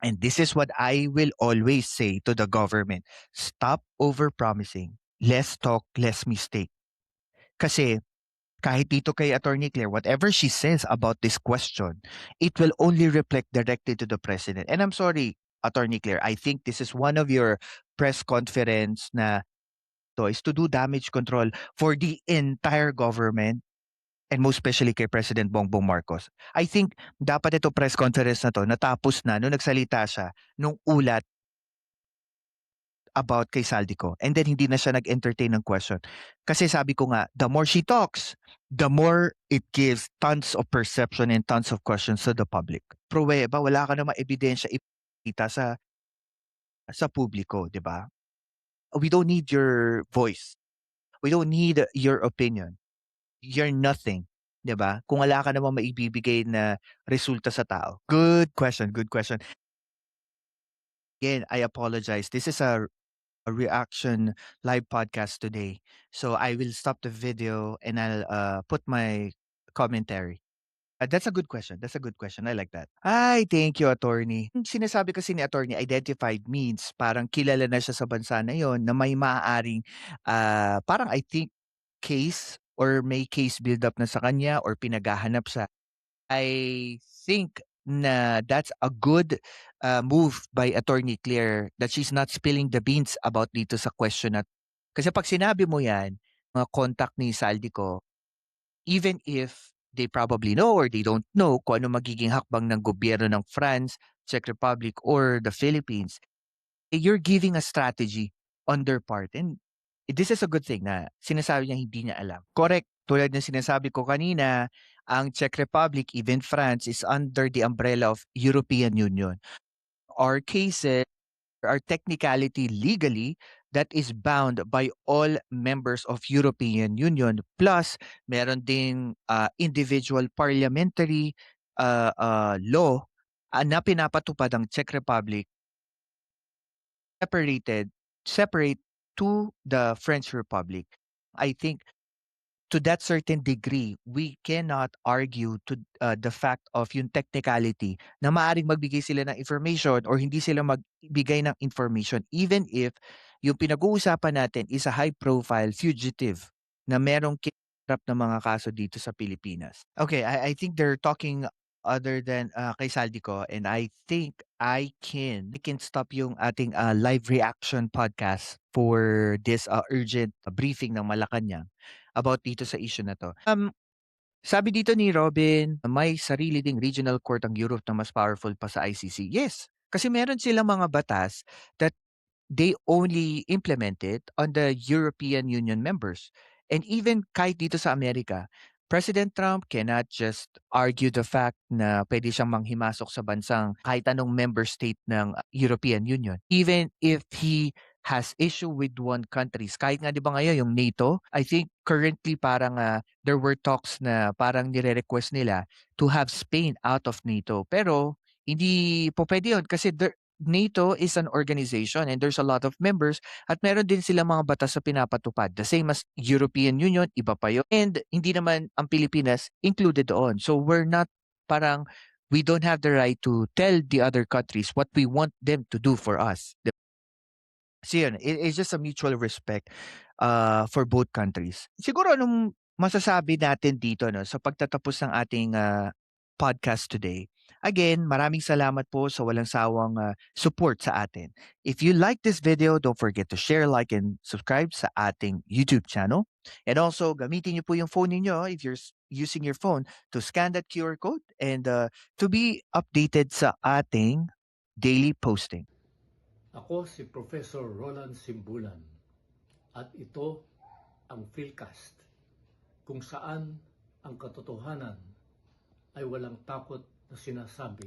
And this is what I will always say to the government. Stop overpromising. Less talk, less mistake. Kasi kahit dito kay Attorney Claire, whatever she says about this question, it will only reflect directly to the president. And I'm sorry, Attorney Claire, I think this is one of your press conference na to is to do damage control for the entire government and most especially kay President Bongbong Marcos. I think dapat ito press conference na to natapos na nung nagsalita siya nung ulat about kay Saldico and then hindi na siya nag-entertain ng question. Kasi sabi ko nga, the more she talks, the more it gives tons of perception and tons of questions to the public. Pruweba, wala ka namang ebidensya ipakita sa publiko, di ba? We don't need your voice. We don't need your opinion. You're nothing. 'Di ba? Kung wala ka namang maibibigay na resulta sa tao. Good question, good question. Again, I apologize. This is a reaction live podcast today. So I will stop the video and I'll put my commentary. That's a good question. That's a good question. I like that. Ay, thank you, attorney. Yung sinasabi kasi ni attorney, identified means parang kilala na siya sa bansa na yon na may maaaring parang I think case or may case build up na sa kanya or pinaghahanap siya. I think na that's a good move by Attorney Claire that she's not spilling the beans about dito sa question na. Kasi pag sinabi mo yan, mga contact ni Saldico, even if they probably know or they don't know kung ano magiging hakbang ng gobyerno ng France, Czech Republic, or the Philippines, you're giving a strategy on their part. And this is a good thing na sinasabi niya hindi niya alam. Correct. Tulad ng sinasabi ko kanina, ang Czech Republic, even France, is under the umbrella of European Union. Our cases are technicality legally that is bound by all members of European Union. Plus, meron ding individual parliamentary law na pinapatupad ang Czech Republic separate to the French Republic. I think to that certain degree, we cannot argue to the fact of yung technicality na maaaring magbigay sila ng information or hindi sila magbigay ng information even if yung pinag-uusapan natin is a high-profile fugitive na merong kinarap na mga kaso dito sa Pilipinas. Okay, I think they're talking other than kay Saldico and I think I can stop yung ating live reaction podcast for this urgent briefing ng Malacanang about dito sa issue na to. Sabi dito ni Robin, may sarili ding regional court ang Europe na mas powerful pa sa ICC. Yes, kasi meron silang mga batas that they only implemented on the European Union members. And even kahit dito sa Amerika, President Trump cannot just argue the fact na pwede siyang manghimasok sa bansang kahit anong member state ng European Union. Even if he has issue with one countries. Kahit nga 'di ba ngayon yung NATO, I think currently parang there were talks na parang nire-request nila to have Spain out of NATO. Pero hindi po pwede yun kasi NATO is an organization and there's a lot of members at meron din silang mga batas na pinapatupad. The same as European Union, iba pa yun. And hindi naman ang Pilipinas included doon. So we're not parang we don't have the right to tell the other countries what we want them to do for us. So yun, it's just a mutual respect for both countries. Siguro anong masasabi natin dito no, sa pagtatapos ng ating podcast today. Again, maraming salamat po sa walang sawang support sa atin. If you like this video, don't forget to share, like, and subscribe sa ating YouTube channel. And also, gamitin niyo po yung phone niyo if you're using your phone to scan that QR code and to be updated sa ating daily posting. Ako si Professor Roland Simbulan at ito ang Philcast kung saan ang katotohanan ay walang takot na sinasabi.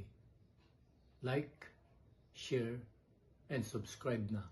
Like, share, and subscribe na.